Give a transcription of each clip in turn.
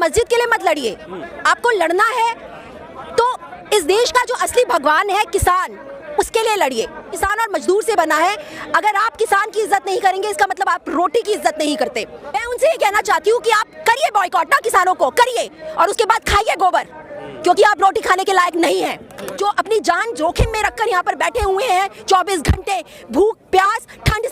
मस्जिद के लिए मत लड़िए। आपको लड़ना है तो इस देश का जो असली भगवान है किसान, उसके लिए लड़िए। किसान और मजदूर से बना है। अगर आप किसान की इज्जत नहीं करेंगे, इसका मतलब आप रोटी की इज्जत नहीं करते। मैं उनसे ये कहना चाहती हूँ कि आप करिए बॉयकॉट ना, किसानों को करिए और उसके बाद खाइए गोबर, क्योंकि आप रोटी खाने के लायक नहीं हैं। जो अपनी जान जोखिम में रखकर यहाँ पर बैठे हुए हैं, 24 घंटे भूख प्यास ठंड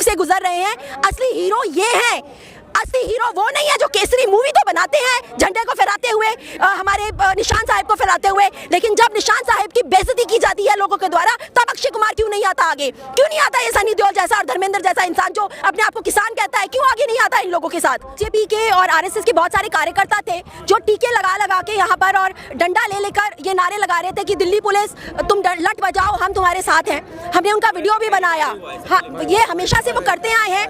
से गुजर रहे हैं, असली हीरो ये हैं। असली हीरो वो नहीं है जो केसरी मूवी तो बनाते हैं झंडे को फहराते हुए, हमारे निशान साहब को फहराते हुए, लेकिन जब निशान साहब की बेइज्जती की जाती है लोगों के द्वारा, तब अक्षय कुमार क्यों नहीं आता आगे? क्यों नहीं आता ये सनी देओल जैसा और धर्मेंद्र जैसा इंसान जो अपने आप को किसान कहता है, क्यों आगे नहीं आता इन लोगों के साथ? जेपी के और आरएसएस के बहुत सारे कार्यकर्ता थे जो टीके लगा के यहाँ पर और डंडा ले लेकर ये नारे लगा रहे थे कि दिल्ली पुलिस तुम लट बजाओ, हम तुम्हारे साथ हैं। हमने उनका वीडियो भी बनाया। हाँ, ये हमेशा से वो करते आए हैं,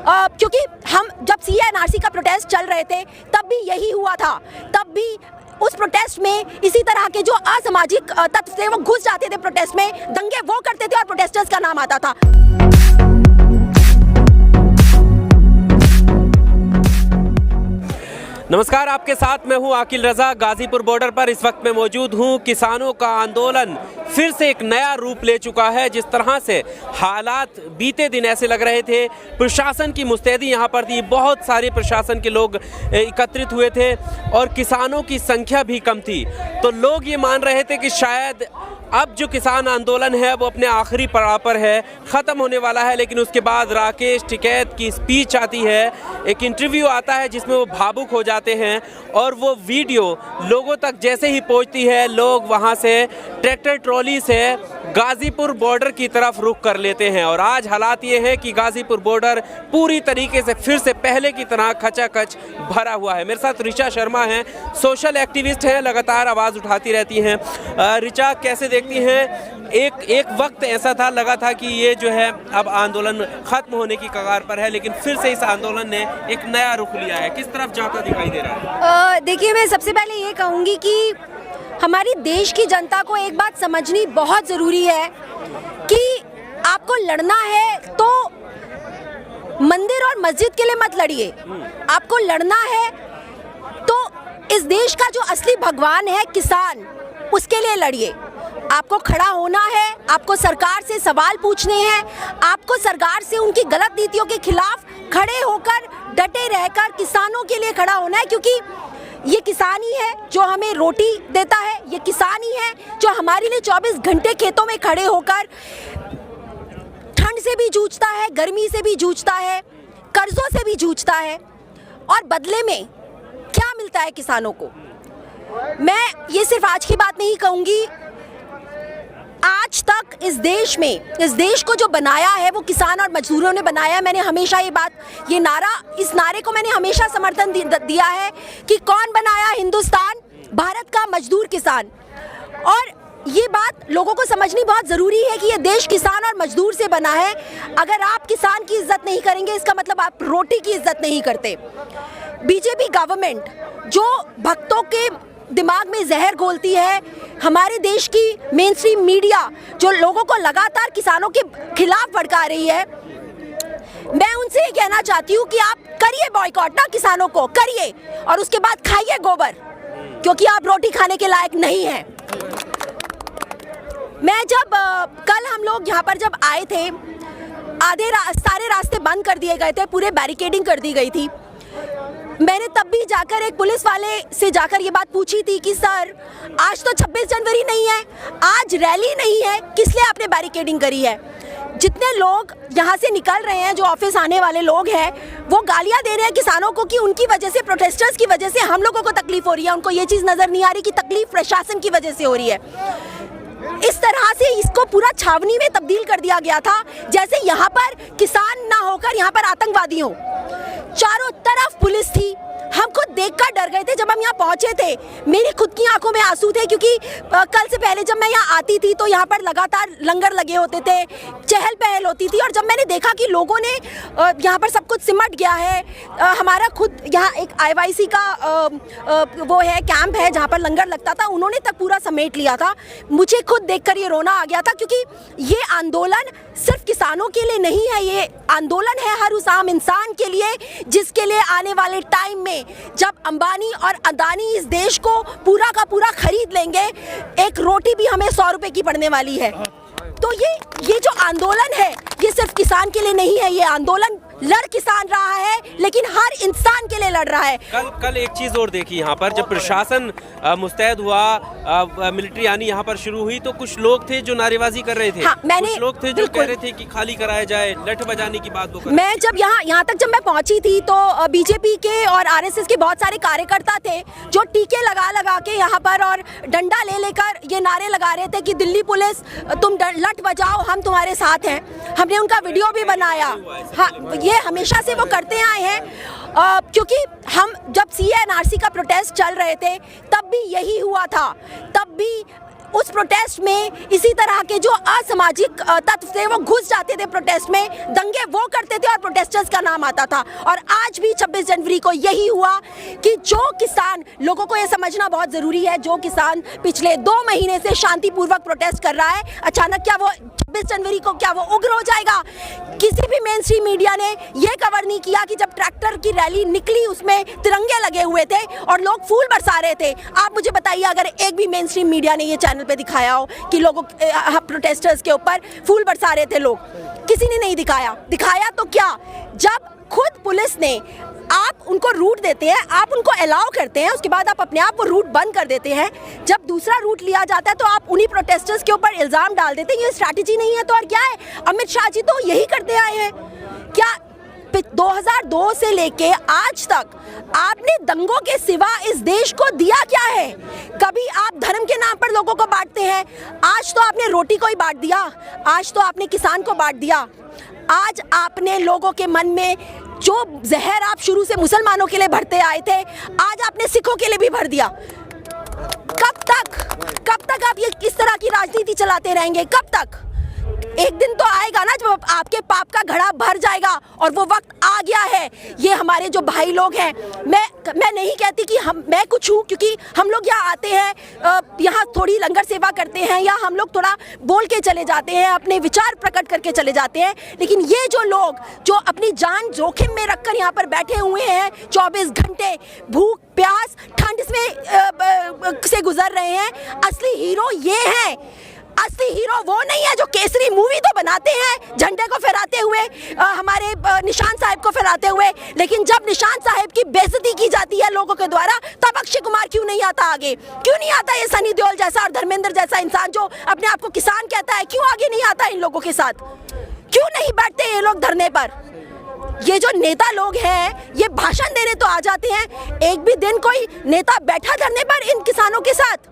क्योंकि हम जब एनआरसी का प्रोटेस्ट चल रहे थे तब भी यही हुआ था। तब भी उस प्रोटेस्ट में इसी तरह के जो असामाजिक तत्व थे वो घुस जाते थे प्रोटेस्ट में, दंगे वो करते थे और प्रोटेस्टर्स का नाम आता था। नमस्कार, आपके साथ मैं हूं आकिल रजा। गाजीपुर बॉर्डर पर इस वक्त मैं मौजूद हूं। किसानों का आंदोलन फिर से एक नया रूप ले चुका है। जिस तरह से हालात बीते दिन ऐसे लग रहे थे, प्रशासन की मुस्तैदी यहां पर थी, बहुत सारे प्रशासन के लोग एकत्रित हुए थे और किसानों की संख्या भी कम थी। तो लोग ये मान रहे थे कि शायद अब जो किसान आंदोलन है वो अपने आखिरी पड़ाव पर है, ख़त्म होने वाला है। लेकिन उसके बाद राकेश टिकैत की स्पीच आती है, एक इंटरव्यू आता है जिसमें वो भावुक हो जाते हैं और वो वीडियो लोगों तक जैसे ही पहुंचती है, लोग वहां से ट्रैक्टर ट्रॉली से गाजीपुर बॉर्डर की तरफ रुख कर लेते हैं। और आज हालात ये हैं कि गाजीपुर बॉर्डर पूरी तरीके से फिर से पहले की तरह खचाखच भरा हुआ है। मेरे साथ ऋचा शर्मा हैं, सोशल एक्टिविस्ट हैं, लगातार आवाज़ उठाती रहती हैं। ऋचा, कैसे देखती हैं? एक वक्त ऐसा था, लगा था कि ये जो है अब आंदोलन खत्म होने की कगार पर है, लेकिन फिर से इस आंदोलन ने एक नया रुख लिया है। किस तरफ जाता दिखाई दे रहा है? देखिए, मैं सबसे पहले ये कहूँगी कि हमारी देश की जनता को एक बात समझनी बहुत ज़रूरी है कि आपको लड़ना है तो मंदिर और मस्जिद के लिए मत लड़िए। आपको लड़ना है तो इस देश का जो असली भगवान है किसान, उसके लिए लड़िए। आपको खड़ा होना है, आपको सरकार से सवाल पूछने हैं, आपको सरकार से उनकी गलत नीतियों के खिलाफ खड़े होकर डटे रहकर किसानों के लिए खड़ा होना है, क्योंकि ये किसान ही है जो हमें रोटी देता है, ये किसान ही है जो हमारे लिए 24 घंटे खेतों में खड़े होकर ठंड से भी जूझता है, गर्मी से भी जूझता है, कर्जों से भी जूझता है। और बदले में क्या मिलता है किसानों को? मैं ये सिर्फ आज की बात नहीं कहूँगी, आज तक इस देश को जो बनाया है वो किसान और मजदूरों ने बनाया है। मैंने हमेशा इस नारे को मैंने हमेशा समर्थन दिया है कि कौन बनाया हिंदुस्तान? भारत का मजदूर किसान। और ये बात लोगों को समझनी बहुत ज़रूरी है कि ये देश किसान और मजदूर से बना है। अगर आप किसान की इज्जत नहीं करेंगे, इसका मतलब आप रोटी की इज्जत नहीं करते। बीजेपी गवर्नमेंट जो भक्तों के दिमाग में जहर घोलती है, हमारे देश की मेन स्ट्रीम मीडिया जो लोगों को लगातार किसानों के खिलाफ भड़का रही है, मैं उनसे ये कहना चाहती हूँ कि आप करिए बॉयकॉट ना, किसानों को करिए और उसके बाद खाइए गोबर, क्योंकि आप रोटी खाने के लायक नहीं हैं। मैं जब कल हम लोग यहाँ पर जब आए थे, सारे रास्ते बंद कर दिए गए थे, पूरे बैरिकेडिंग कर दी गई थी। मैंने तब भी जाकर एक पुलिस वाले से जाकर ये बात पूछी थी कि सर, आज तो 26 जनवरी नहीं है, आज रैली नहीं है, किस लिए आपने बैरिकेडिंग करी है? जितने लोग यहाँ से निकल रहे हैं, जो ऑफिस आने वाले लोग हैं, वो गालियाँ दे रहे हैं किसानों को कि उनकी वजह से, प्रोटेस्टर्स की वजह से हम लोगों को तकलीफ हो रही है। उनको ये चीज़ नज़र नहीं आ रही कि तकलीफ प्रशासन की वजह से हो रही है। इस तरह से इसको पूरा छावनी में तब्दील कर दिया गया था, जैसे यहाँ पर किसान ना होकर यहाँ पर आतंकवादी हो। चारों तरफ पुलिस थी, हम खुद देखकर डर कर गए थे। जब हम यहाँ पहुंचे थे मेरी खुद की आंखों में आंसू थे, क्योंकि कल से पहले जब मैं यहाँ आती थी तो यहाँ पर लगातार लंगर लगे होते थे, चहल पहल होती थी। और जब मैंने देखा कि लोगों ने यहाँ पर सब कुछ सिमट गया है, हमारा खुद यहाँ एक IYC का वो है कैंप है जहाँ पर लंगर लगता था, उन्होंने तक पूरा समेट लिया था। मुझे खुद देखकर ये रोना आ गया था, क्योंकि ये आंदोलन सिर्फ किसानों के लिए नहीं है, ये आंदोलन है हर उस आम इंसान के लिए जिसके लिए आने वाले टाइम में जब अंबानी और अदानी इस देश को पूरा का पूरा खरीद लेंगे, एक रोटी भी हमें 100 रुपए की पड़ने वाली है। तो ये जो आंदोलन है ये सिर्फ किसान के लिए नहीं है, ये आंदोलन लड़ किसान रहा है लेकिन हर इंसान के लिए लड़ रहा है। कल एक चीज और देखी यहाँ पर, जब प्रशासन मुस्तैद हुआ, मिलिट्री आनी यहाँ पर शुरू हुई, तो कुछ लोग थे जो नारेबाजी कर रहे थे। हाँ, कुछ लोग थे जो कह रहे थे कि खाली कराया जाए, लठ बजाने की बात। मैं जब यहाँ तक जब मैं पहुंची थी तो बीजेपी के और RSS के बहुत सारे कार्यकर्ता थे जो टीके लगा के यहाँ पर और डंडा ले लेकर ये नारे लगा रहे थे कि दिल्ली पुलिस तुम लठ बजाओ, हम तुम्हारे साथ हैं। हमने उनका वीडियो भी बनाया। हाँ, ये हमेशा से वो करते आए हैं, क्योंकि हम जब CA-NRC का प्रोटेस्ट चल रहे थे तब भी यही हुआ था। तब भी उस प्रोटेस्ट में इसी तरह के जो असामाजिक तत्व थे वो घुस जाते थे प्रोटेस्ट में, दंगे वो करते थे और प्रोटेस्टर्स का नाम आता था। और आज भी 26 जनवरी को यही हुआ कि जो किसान, लोगों को ये समझना बहुत ज़रूरी है, जो किसान पिछले 2 महीने से शांतिपूर्वक प्रोटेस्ट कर रहा है, अचानक क्या वो 26 जनवरी को क्या वो उग्र हो जाएगा? किसी भी मेन स्ट्रीम मीडिया ने ये कवर नहीं किया कि जब ट्रैक्टर की रैली निकली उसमें तिरंगे लगे हुए थे और लोग फूल बरसा रहे थे। आप मुझे बताइए अगर एक भी मेन स्ट्रीम मीडिया ने ये चैनल पे दिखाया हो कि लोगों प्रोटेस्टर्स के ऊपर फूल बरसा रहे थे लोग, किसी ने नहीं दिखाया। दिखाया तो क्या, जब खुद पुलिस ने, आप उनको रूट देते हैं, आप उनको अलाउ करते हैं, उसके बाद आप अपने आप वो रूट बंद कर देते हैं। जब दूसरा रूट लिया जाता है तो आप उन्हीं प्रोटेस्टर्स के ऊपर इल्ज़ाम डाल देते हैं। ये स्ट्रैटेजी नहीं है तो और क्या है? अमित शाह जी तो यही करते आए हैं। क्या 2002 से लेके आज तक आपने दंगों के सिवा इस देश को दिया क्या है? कभी आप धर्म के नाम पर लोगों को बांटते हैं, आज तो आपने रोटी को ही बांट दिया, आज तो आपने किसान को बांट दिया, आज आपने लोगों के मन में जो जहर आप शुरू से मुसलमानों के लिए भरते आए थे, आज आपने सिखों के लिए भी भर दिया। कब तक आप ये किस तरह की राजनीति चलाते रहेंगे? कब तक? एक दिन तो आएगा ना जब आपके पाप का घड़ा भर जाएगा, और वो वक्त आ गया है। ये हमारे जो भाई लोग हैं, मैं नहीं कहती कि मैं कुछ हूँ, क्योंकि हम लोग यहाँ आते हैं, यहाँ थोड़ी लंगर सेवा करते हैं, या हम लोग थोड़ा बोल के चले जाते हैं, अपने विचार प्रकट करके चले जाते हैं। लेकिन ये जो लोग जो अपनी जान जोखिम में रखकर यहाँ पर बैठे हुए हैं, 24 घंटे भूख प्यास ठंड से गुजर रहे हैं, असली हीरो ये हैं। असली हीरो वो नहीं है जो केसरी मूवी तो बनाते हैं झंडे को फहराते हुए, हमारे निशान साहब को फहराते हुए, लेकिन जब निशान साहब की बेइज्जती की जाती है लोगों के द्वारा, तब अक्षय कुमार क्यों नहीं आता आगे? क्यों नहीं आता ये सनी देओल जैसा और धर्मेंद्र जैसा इंसान जो अपने आप को किसान कहता है? क्यों आगे नहीं आता इन लोगों के साथ? क्यों नहीं बैठते ये लोग धरने पर? ये जो नेता लोग हैं ये भाषण देने तो आ जाते हैं, एक भी दिन कोई नेता बैठा धरने पर इन किसानों के साथ?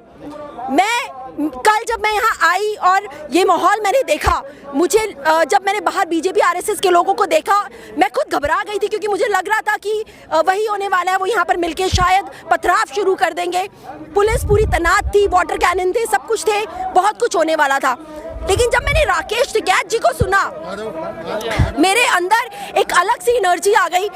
कल जब मैं यहाँ आई और ये माहौल मैंने देखा, मुझे जब मैंने बाहर बीजेपी RSS के लोगों को देखा, मैं खुद घबरा गई थी, क्योंकि मुझे लग रहा था कि वही होने वाला है, वो यहाँ पर मिलके शायद पथराव शुरू कर देंगे। पुलिस पूरी तैनात थी, वाटर कैनन थे, सब कुछ थे, बहुत कुछ होने वाला था। लेकिन जब मैंने राकेश टिकैत जी को सुना, मेरे अंदर एक अलग सी एनर्जी आ गई।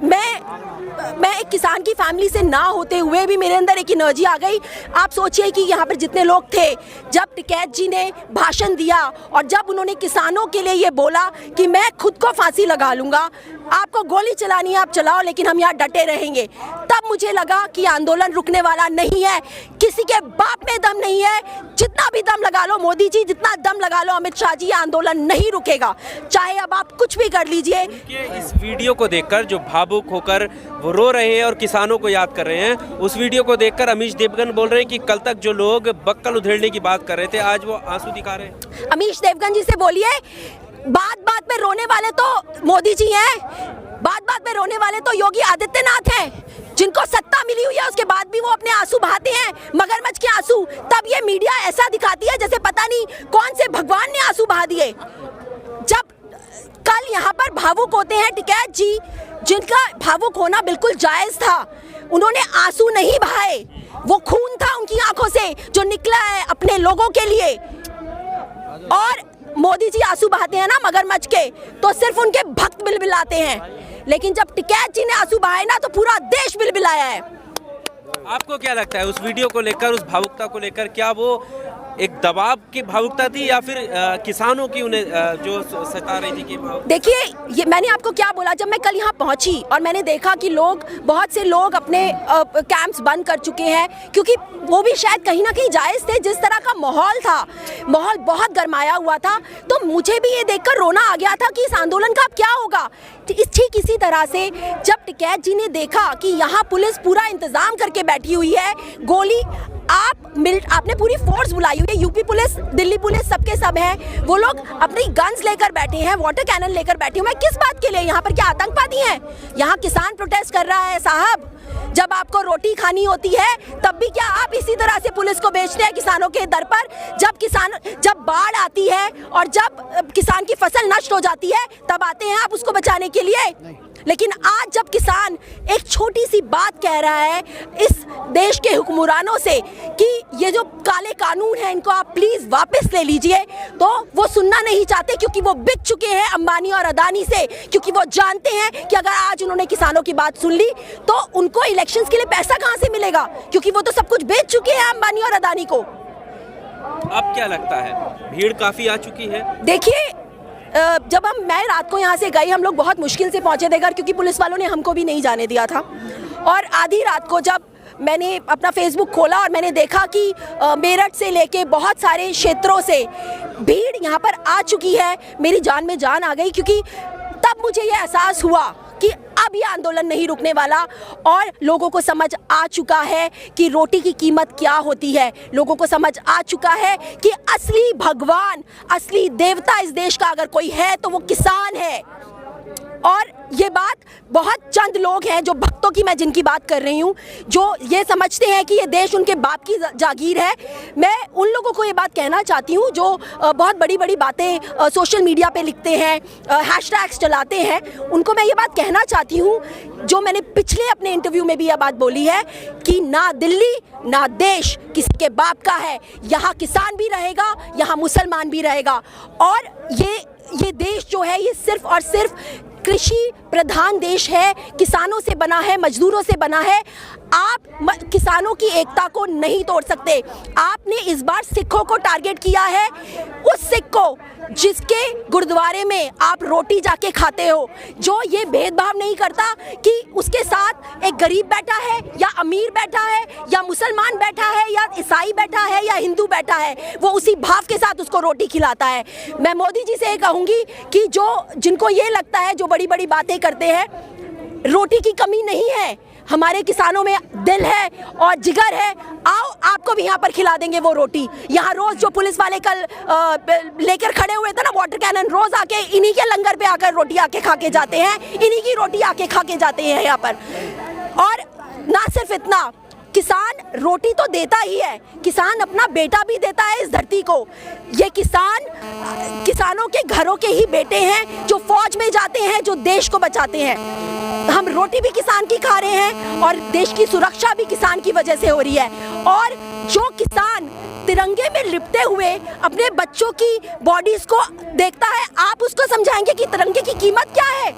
मैं एक किसान की फैमिली से ना होते हुए भी मेरे अंदर एक एनर्जी आ गई। आप सोचिए कि यहाँ पर जितने लोग थे, जब टिकैत जी ने भाषण दिया और जब उन्होंने किसानों के लिए ये बोला कि मैं खुद को फांसी लगा लूँगा, आपको गोली चलानी है आप चलाओ, लेकिन हम यहाँ डटे रहेंगे, तब मुझे लगा कि आंदोलन रुकने वाला नहीं है। किसी के बाप में दम नहीं है, जितना भी दम लगा लो मोदी जी, जितना दम लगा लो अमित शाह जी, ये आंदोलन नहीं रुकेगा, चाहे अब आप कुछ भी कर लीजिए। इस वीडियो को देखकर जो भावुक होकर वो रो रहे हैं और किसानों को याद कर रहे हैं, उस वीडियो को देखकर अमीश देवगन बोल रहे हैं कि कल तक जो लोग बक्कल उधेड़ने की बात कर रहे थे, आज वो आंसू दिखा रहे हैं। अमीश देवगन जी से बोलिए, बात बात में रोने वाले तो मोदी जी हैं, बात बात में रोने वाले तो योगी आदित्यनाथ हैं, जिनको सत्ता मिली हुई है उसके बाद भी वो अपने आंसू बहाते हैं, मगरमच्छ के आंसू। तब ये मीडिया ऐसा दिखाती है जैसे पता नहीं कौन से भगवान ने आंसू बहा दिए। जब कल यहाँ पर भावुक होते हैं टिकैत जी, जिनका भावुक होना बिल्कुल जायज था, उन्होंने आंसू नहीं बहाए, वो खून था उनकी आंखों से जो निकला है अपने लोगों के लिए। और मोदी जी आंसू बहाते हैं ना मगरमच्छ के, तो सिर्फ उनके भक्त बिलबिलाते हैं, लेकिन जब टिकैत जी ने आंसू बहाए ना तो पूरा देश बिलबिलाया है। आपको क्या लगता है उस वीडियो को लेकर, उस भावुकता को लेकर, क्या वो एक दबाव की भावुकता थी या फिर किसानों की उन्हें जो सता रही थी कि देखिए, ये मैंने आपको क्या बोला, जब मैं कल यहाँ पहुँची और मैंने देखा कि बहुत से लोग अपने कैंप्स बंद कर चुके हैं, क्योंकि वो भी शायद कहीं ना कहीं जायज़ थे। जिस तरह का माहौल था, माहौल बहुत गरमाया हुआ था, तो मुझे भी ये देखकर रोना आ गया था कि इस आंदोलन का अब क्या होगा। ठीक इसी तरह से जब टिकैत जी ने देखा कि यहाँ पुलिस पूरा इंतज़ाम करके बैठी हुई है, गोली आपने पूरी फोर्स बुलाई हुई है, यूपी पुलिस, दिल्ली पुलिस, सबके सब हैं, वो लोग अपनी गन्स लेकर बैठे हैं, वाटर कैनन लेकर बैठे हुए हैं। किस बात के लिए? यहाँ पर क्या आतंकवादी हैं? यहाँ किसान प्रोटेस्ट कर रहा है साहब। जब आपको रोटी खानी होती है तब भी क्या आप इसी तरह से पुलिस को बेचते हैं किसानों के दर पर? जब बाढ़ आती है और जब किसान की फसल नष्ट हो जाती है तब आते हैं आप उसको बचाने के लिए। लेकिन आज जब किसान एक छोटी सी बात कह रहा है इस देश के हुक्मरानों से कि ये जो काले कानून हैं इनको आप प्लीज वापस ले लीजिए, तो वो सुनना नहीं चाहते, क्योंकि वो बिक चुके हैं अंबानी और अदानी से, क्योंकि वो जानते हैं कि अगर आज उन्होंने किसानों की बात सुन ली तो उनको इलेक्शंस के लिए पैसा कहां से मिलेगा, क्योंकि वो तो सब कुछ बेच चुके हैं अंबानी और अदानी को। अब क्या लगता है, भीड़ काफी आ चुकी है? देखिए, जब मैं रात को यहाँ से गई, हम लोग बहुत मुश्किल से पहुँचे थे घर, क्योंकि पुलिस वालों ने हमको भी नहीं जाने दिया था। और आधी रात को जब मैंने अपना फेसबुक खोला और मैंने देखा कि मेरठ से लेके बहुत सारे क्षेत्रों से भीड़ यहाँ पर आ चुकी है, मेरी जान में जान आ गई, क्योंकि तब मुझे ये एहसास हुआ कि अब ये आंदोलन नहीं रुकने वाला और लोगों को समझ आ चुका है कि रोटी की कीमत क्या होती है। लोगों को समझ आ चुका है कि असली भगवान, असली देवता इस देश का अगर कोई है तो वो किसान है। और ये बात बहुत चंद लोग हैं, जो भक्तों की मैं जिनकी बात कर रही हूँ, जो ये समझते हैं कि ये देश उनके बाप की जागीर है। मैं उन लोगों को ये बात कहना चाहती हूँ जो बहुत बड़ी बड़ी बातें सोशल मीडिया पे लिखते हैं, हैशटैग्स चलाते हैं, उनको मैं ये बात कहना चाहती हूँ, जो मैंने पिछले अपने इंटरव्यू में भी यह बात बोली है कि ना दिल्ली ना देश किसी के बाप का है। यहाँ किसान भी रहेगा, यहाँ मुसलमान भी रहेगा। और ये देश जो है ये सिर्फ और सिर्फ कृषि प्रधान देश है, किसानों से बना है, मजदूरों से बना है। आप किसानों की एकता को नहीं तोड़ सकते। आपने इस बार सिखों को टारगेट किया है, उस सिख को जिसके गुरुद्वारे में आप रोटी जाके खाते हो, जो ये भेदभाव नहीं करता कि उसके साथ एक गरीब बैठा है या अमीर बैठा है या मुसलमान बैठा है या ईसाई बैठा है या हिंदू बैठा है, वो उसी भाव के साथ उसको रोटी खिलाता है। मैं मोदी जी से ये कहूँगी कि जिनको ये लगता है, जो बड़ी बड़ी बातें करते हैं, रोटी की कमी नहीं है, हमारे किसानों में दिल है और जिगर है। आओ, आपको भी यहाँ पर खिला देंगे वो रोटी। यहाँ रोज जो पुलिस वाले कल लेकर खड़े हुए थे ना वाटर कैनन, रोज आके इन्हीं के लंगर पे आकर रोटी आके खा के जाते हैं, इन्हीं की रोटी आके खा के जाते हैं यहाँ पर। और ना सिर्फ इतना, किसान रोटी तो देता ही है, किसान अपना बेटा भी देता है इस धरती को। ये किसानों के घरों के ही बेटे हैं जो फौज में जाते हैं, जो देश को बचाते हैं। हम रोटी भी किसान की खा रहे हैं और देश की सुरक्षा भी किसान की वजह से हो रही है। और जो किसान तिरंगे में लिपटे हुए अपने बच्चों की बॉडीज को देखता है, आप उसको समझाएंगे कि तिरंगे की कीमत क्या है?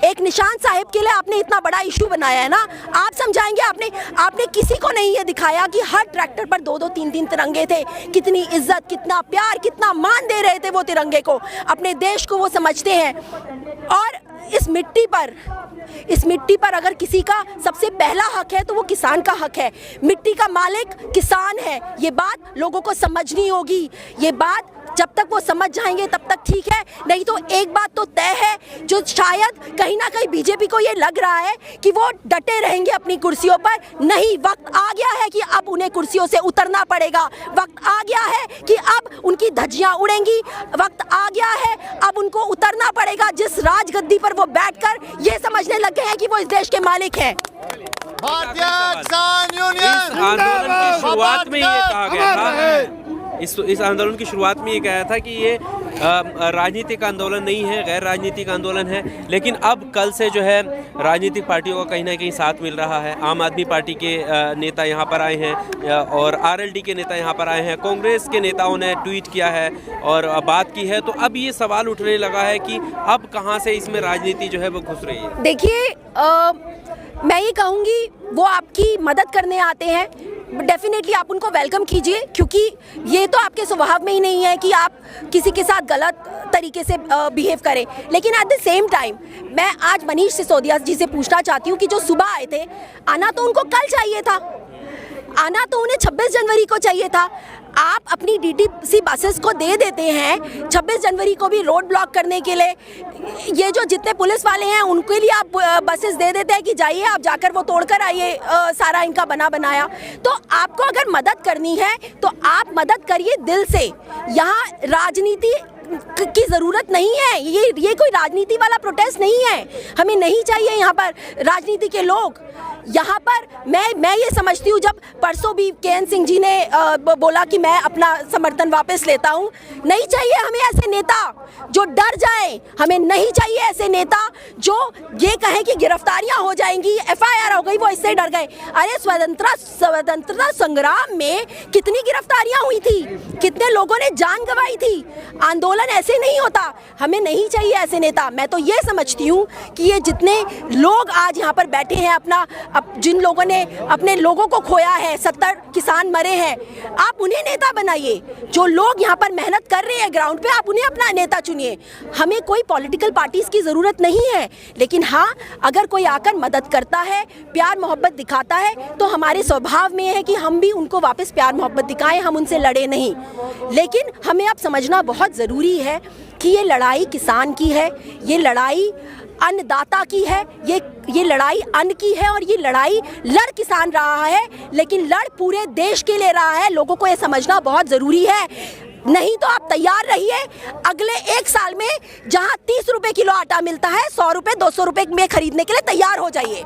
एक निशान साहिब के लिए आपने इतना बड़ा इशू बनाया है ना, आप समझाएंगे? आपने किसी को नहीं ये दिखाया कि हर ट्रैक्टर पर 2-2 3-3 तिरंगे थे। कितनी इज्जत, कितना प्यार, कितना मान दे रहे थे वो तिरंगे को, अपने देश को वो समझते हैं। और इस मिट्टी पर अगर किसी का सबसे पहला हक है तो वो किसान का हक है। मिट्टी का मालिक किसान है, ये बात लोगों को समझनी होगी। ये बात जब तक वो समझ जाएंगे तब तक ठीक है, नहीं तो एक बात तो तय है, जो शायद कहीं ना कहीं बीजेपी को ये लग रहा है कि वो डटे रहेंगे अपनी कुर्सियों पर। नहीं, वक्त आ गया है कि अब उन्हें कुर्सियों से उतरना पड़ेगा। वक्त आ गया है कि अब उनकी धज्जियां उड़ेंगी। वक्त आ गया है, अब उनको उतरना पड़ेगा जिस राजगद्दी पर वो बैठकर ये समझने लगे हैं कि वो इस देश के मालिक हैं। भारतीय किसान यूनियन इस आंदोलन की शुरुआत में ये कहा गया था, इस आंदोलन की शुरुआत में ये कहा था कि ये राजनीतिक आंदोलन नहीं है, गैर राजनीतिक आंदोलन है, लेकिन अब कल से जो है राजनीतिक पार्टियों का कहीं ना कहीं साथ मिल रहा है। आम आदमी पार्टी के नेता यहाँ पर आए हैं और आरएलडी के नेता यहाँ पर आए हैं, कांग्रेस के नेताओं ने ट्वीट किया है और बात की है। तो अब ये सवाल उठने लगा है कि अब कहाँ से इसमें राजनीति जो है वो घुस रही है। देखिए, मैं ये कहूँगी वो आपकी मदद करने आते हैं, डेफिनेटली आप उनको वेलकम कीजिए, क्योंकि ये तो आपके स्वभाव में ही नहीं है कि आप किसी के साथ गलत तरीके से बिहेव करें। लेकिन एट द सेम टाइम मैं आज मनीष सिसोदिया जी से पूछना चाहती हूँ कि जो सुबह आए थे, आना तो उनको कल चाहिए था, आना तो उन्हें 26 जनवरी को चाहिए था। आप अपनी डीटीसी बसेस को दे देते हैं 26 जनवरी को भी रोड ब्लॉक करने के लिए। ये जो जितने पुलिस वाले हैं उनके लिए आप बसेस दे देते हैं कि जाइए आप जाकर वो तोड़ कर आइए सारा इनका बना बनाया। तो आपको अगर मदद करनी है तो आप मदद करिए दिल से। यहाँ राजनीति की ज़रूरत नहीं है, ये कोई राजनीति वाला प्रोटेस्ट नहीं है। हमें नहीं चाहिए यहाँ पर राजनीति के लोग। यहाँ पर मैं ये समझती हूँ, जब परसों भी केएन सिंह जी ने बोला कि मैं अपना समर्थन वापस लेता हूँ, नहीं चाहिए हमें ऐसे नेता जो डर जाए। हमें नहीं चाहिए ऐसे नेता जो ये कहें कि गिरफ्तारियां हो जाएंगी, एफआईआर हो गई, वो इससे डर गए। अरे स्वतंत्रता संग्राम में कितनी गिरफ्तारियां हुई थी, कितने लोगों ने जान गंवाई थी। आंदोलन ऐसे नहीं होता, हमें नहीं चाहिए ऐसे नेता। मैं तो ये समझती हूँ कि ये जितने लोग आज यहाँ पर बैठे हैं, जिन लोगों ने अपने लोगों को खोया है, 70 किसान मरे हैं, आप उन्हें नेता बनाइए। जो लोग यहाँ पर मेहनत कर रहे हैं ग्राउंड पे, आप उन्हें अपना नेता चुनिए। हमें कोई पॉलिटिकल पार्टीज की ज़रूरत नहीं है, लेकिन हाँ, अगर कोई आकर मदद करता है, प्यार मोहब्बत दिखाता है, तो हमारे स्वभाव में है कि हम भी उनको वापस प्यार मोहब्बत दिखाएं, हम उनसे लड़े नहीं। लेकिन हमें अब समझना बहुत ज़रूरी है कि ये लड़ाई किसान की है, ये लड़ाई अन्नदाता की है, ये लड़ाई अन्न की है, और ये लड़ाई लड़ किसान रहा है, लेकिन लड़ पूरे देश के लिए रहा है। लोगों को ये समझना बहुत ज़रूरी है। नहीं तो आप तैयार रहिए, अगले 1 साल में जहां 30 रुपए किलो आटा मिलता है, 100 रुपए 200 रुपए में खरीदने के लिए तैयार हो जाइए।